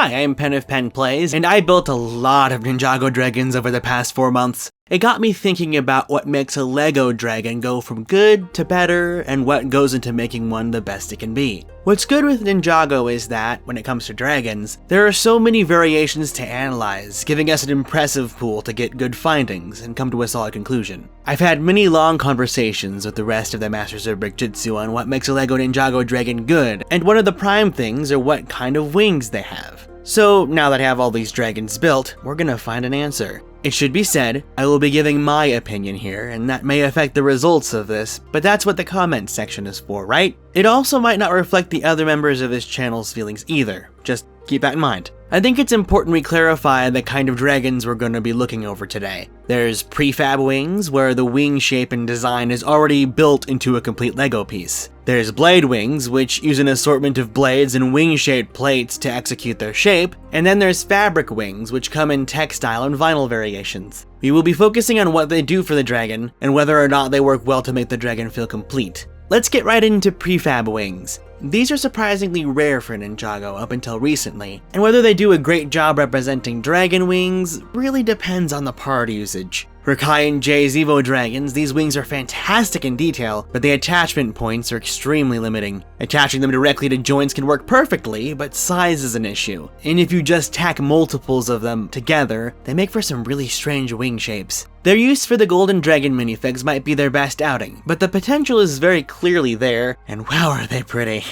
Hi, I'm Pen of PenPlays, and I built a lot of Ninjago dragons over the past 4 months. It got me thinking about what makes a Lego dragon go from good to better, and what goes into making one the best it can be. What's good with Ninjago is that, when it comes to dragons, there are so many variations to analyze, giving us an impressive pool to get good findings and come to a solid conclusion. I've had many long conversations with the rest of the masters of Brickjitzu on what makes a Lego Ninjago dragon good, and one of the prime things are what kind of wings they have. So now that I have all these dragons built, we're gonna find an answer. It should be said, I will be giving my opinion here, and that may affect the results of this, but that's what the comment section is for, right? It also might not reflect the other members of this channel's feelings either, just keep that in mind. I think it's important we clarify the kind of dragons we're going to be looking over today. There's Prefab Wings, where the wing shape and design is already built into a complete Lego piece. There's Blade Wings, which use an assortment of blades and wing-shaped plates to execute their shape, and then there's Fabric Wings, which come in textile and vinyl variations. We will be focusing on what they do for the dragon, and whether or not they work well to make the dragon feel complete. Let's get right into Prefab Wings. These are surprisingly rare for Ninjago up until recently, and whether they do a great job representing dragon wings really depends on the part usage. For Kai and Jay's Evo dragons, these wings are fantastic in detail, but the attachment points are extremely limiting. Attaching them directly to joints can work perfectly, but size is an issue. And if you just tack multiples of them together, they make for some really strange wing shapes. Their use for the Golden Dragon minifigs might be their best outing, but the potential is very clearly there, and wow are they pretty.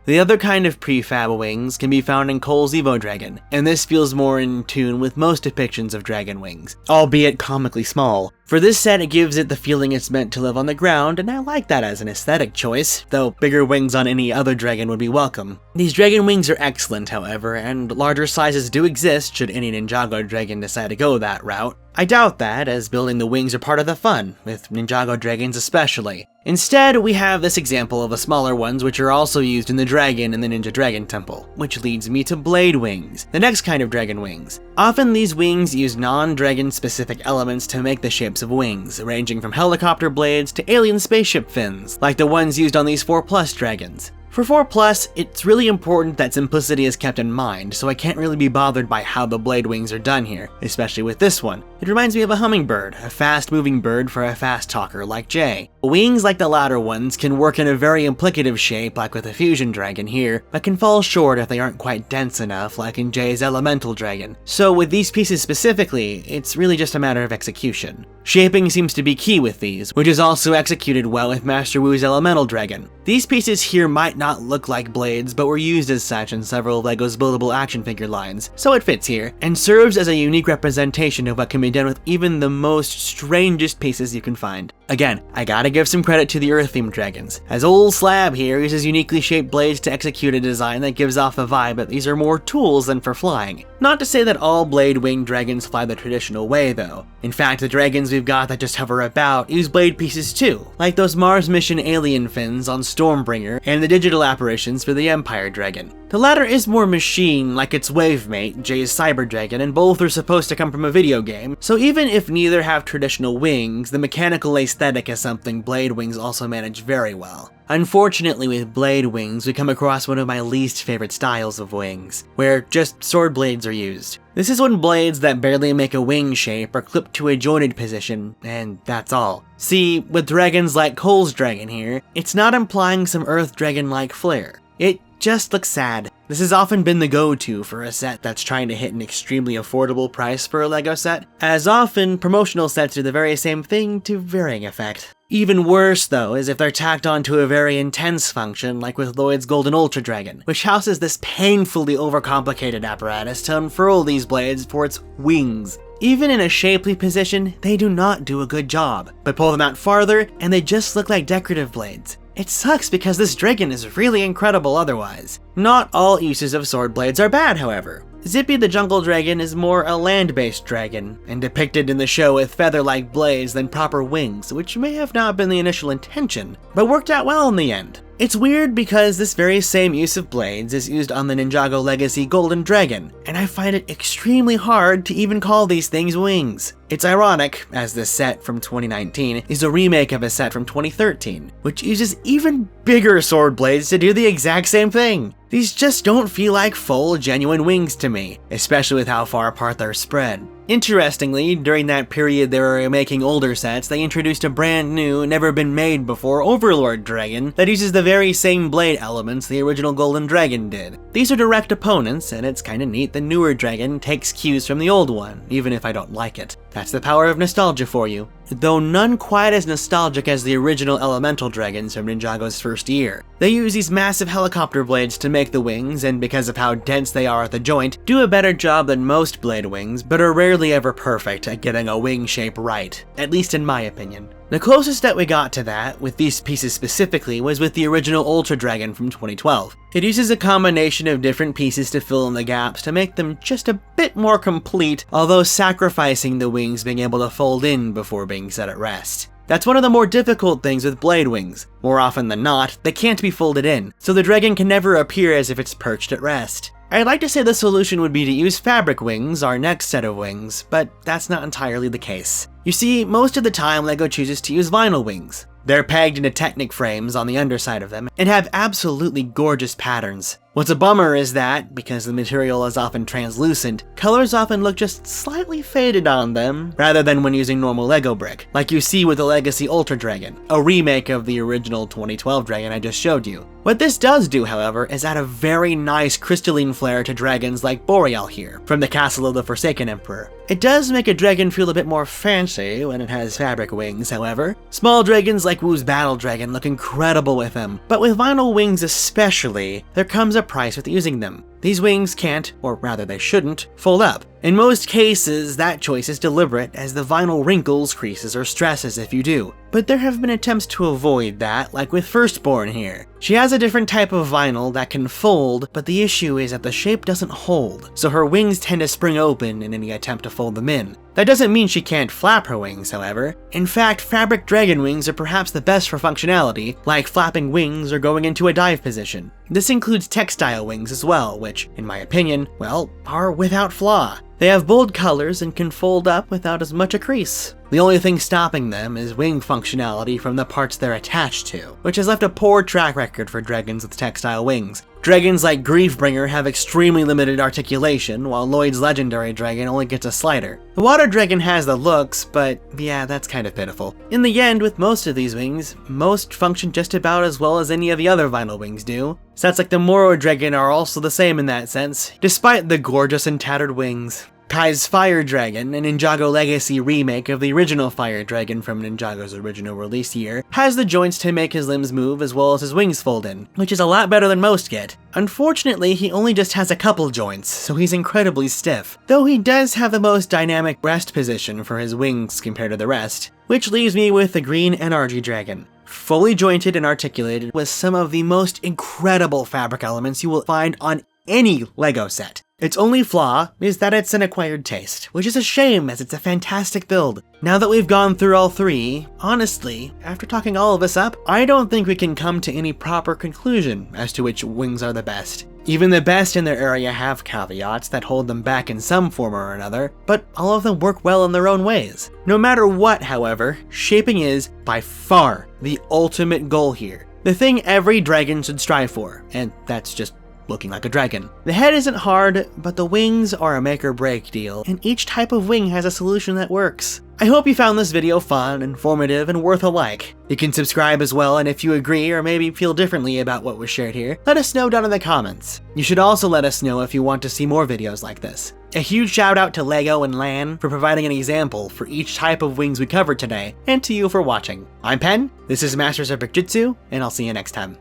The other kind of prefab wings can be found in Cole's Evo Dragon, and this feels more in tune with most depictions of dragon wings, albeit comically small. For this set, it gives it the feeling it's meant to live on the ground, and I like that as an aesthetic choice, though bigger wings on any other dragon would be welcome. These dragon wings are excellent, however, and larger sizes do exist should any Ninjago dragon decide to go that route. I doubt that, as building the wings are part of the fun, with Ninjago dragons especially. Instead, we have this example of the smaller ones which are also used in the dragon in the Ninja Dragon Temple, which leads me to Blade Wings, the next kind of dragon wings. Often these wings use non-dragon specific elements to make the shapes of wings, ranging from helicopter blades to alien spaceship fins, like the ones used on these 4+ dragons. For 4+, it's really important that simplicity is kept in mind, so I can't really be bothered by how the blade wings are done here, especially with this one. It reminds me of a hummingbird, a fast-moving bird for a fast talker like Jay. Wings like the latter ones can work in a very implicative shape like with a fusion dragon here, but can fall short if they aren't quite dense enough like in Jay's elemental dragon. So with these pieces specifically, it's really just a matter of execution. Shaping seems to be key with these, which is also executed well with Master Wu's elemental dragon. These pieces here might not look like blades, but were used as such in several of LEGO's buildable action figure lines, so it fits here, and serves as a unique representation of what can be done with even the most strangest pieces you can find. Again, I gotta give some credit to the Earth-themed dragons, as Old Slab here uses uniquely shaped blades to execute a design that gives off the vibe that these are more tools than for flying. Not to say that all blade-winged dragons fly the traditional way though. In fact, the dragons we've got that just hover about use blade pieces too, like those Mars mission alien fins on Stormbringer and the digital apparitions for the Empire Dragon. The latter is more machine, like its wavemate, Jay's Cyber Dragon, and both are supposed to come from a video game, so even if neither have traditional wings, the mechanical aesthetic is something Blade Wings also manage very well. Unfortunately, with Blade Wings, we come across one of my least favorite styles of wings, where just sword blades are used. This is when blades that barely make a wing shape are clipped to a jointed position, and that's all. See, with dragons like Cole's dragon here, it's not implying some Earth Dragon-like flair. It just looks sad. This has often been the go-to for a set that's trying to hit an extremely affordable price for a LEGO set, as often promotional sets do the very same thing to varying effect. Even worse though is if they're tacked onto a very intense function like with Lloyd's Golden Ultra Dragon, which houses this painfully overcomplicated apparatus to unfurl these blades for its wings. Even in a shapely position, they do not do a good job, but pull them out farther and they just look like decorative blades. It sucks because this dragon is really incredible otherwise. Not all uses of sword blades are bad, however. Zippy the Jungle Dragon is more a land-based dragon, and depicted in the show with feather-like blades than proper wings, which may have not been the initial intention, but worked out well in the end. It's weird because this very same use of blades is used on the Ninjago Legacy Golden Dragon, and I find it extremely hard to even call these things wings. It's ironic, as this set from 2019 is a remake of a set from 2013, which uses even bigger sword blades to do the exact same thing. These just don't feel like full, genuine wings to me, especially with how far apart they're spread. Interestingly, during that period they were making older sets, they introduced a brand new, never been made before Overlord Dragon that uses the very same blade elements the original Golden Dragon did. These are direct opponents, and it's kinda neat the newer dragon takes cues from the old one, even if I don't like it. That's the power of nostalgia for you. Though none quite as nostalgic as the original elemental dragons from Ninjago's first year. They use these massive helicopter blades to make the wings, and because of how dense they are at the joint, do a better job than most blade wings, but are rarely ever perfect at getting a wing shape right, at least in my opinion. The closest that we got to that, with these pieces specifically, was with the original Ultra Dragon from 2012. It uses a combination of different pieces to fill in the gaps to make them just a bit more complete, although sacrificing the wings being able to fold in before being set at rest. That's one of the more difficult things with blade wings. More often than not, they can't be folded in, so the dragon can never appear as if it's perched at rest. I'd like to say the solution would be to use fabric wings, our next set of wings, but that's not entirely the case. You see, most of the time LEGO chooses to use vinyl wings. They're pegged into Technic frames on the underside of them, and have absolutely gorgeous patterns. What's a bummer is that, because the material is often translucent, colors often look just slightly faded on them, rather than when using normal LEGO brick, like you see with the Legacy Ultra Dragon, a remake of the original 2012 dragon I just showed you. What this does do, however, is add a very nice crystalline flair to dragons like Boreal here, from the Castle of the Forsaken Emperor. It does make a dragon feel a bit more fancy when it has fabric wings, however. Small dragons like Wu's Battle Dragon look incredible with them, but with vinyl wings especially, there comes a price with using them. These wings can't, or rather they shouldn't, fold up. In most cases, that choice is deliberate, as the vinyl wrinkles, creases, or stresses if you do. But there have been attempts to avoid that, like with Firstborn here. She has a different type of vinyl that can fold, but the issue is that the shape doesn't hold, so her wings tend to spring open in any attempt to fold them in. That doesn't mean she can't flap her wings, however. In fact, fabric dragon wings are perhaps the best for functionality, like flapping wings or going into a dive position. This includes textile wings as well, which, in my opinion, well, are without flaw. They have bold colors and can fold up without as much a crease. The only thing stopping them is wing functionality from the parts they're attached to, which has left a poor track record for dragons with textile wings. Dragons like Griefbringer have extremely limited articulation, while Lloyd's legendary dragon only gets a slider. The water dragon has the looks, but yeah, that's kind of pitiful. In the end, with most of these wings, most function just about as well as any of the other vinyl wings do. Sets like the Moro dragon are also the same in that sense, despite the gorgeous and tattered wings. Kai's Fire Dragon, a Ninjago Legacy remake of the original Fire Dragon from Ninjago's original release year, has the joints to make his limbs move as well as his wings fold in, which is a lot better than most get. Unfortunately, he only just has a couple joints, so he's incredibly stiff, though he does have the most dynamic rest position for his wings compared to the rest, which leaves me with the Green NRG Dragon. Fully jointed and articulated with some of the most incredible fabric elements you will find on any LEGO set. Its only flaw is that it's an acquired taste, which is a shame as it's a fantastic build. Now that we've gone through all three, honestly, after talking all of this up, I don't think we can come to any proper conclusion as to which wings are the best. Even the best in their area have caveats that hold them back in some form or another, but all of them work well in their own ways. No matter what, however, shaping is, by far, the ultimate goal here. The thing every dragon should strive for, and that's just looking like a dragon. The head isn't hard, but the wings are a make or break deal, and each type of wing has a solution that works. I hope you found this video fun, informative, and worth a like. You can subscribe as well, and if you agree or maybe feel differently about what was shared here, let us know down in the comments. You should also let us know if you want to see more videos like this. A huge shout out to LEGO and LAN for providing an example for each type of wings we covered today, and to you for watching. I'm Pen, this is Masters of Brickjitzu, and I'll see you next time.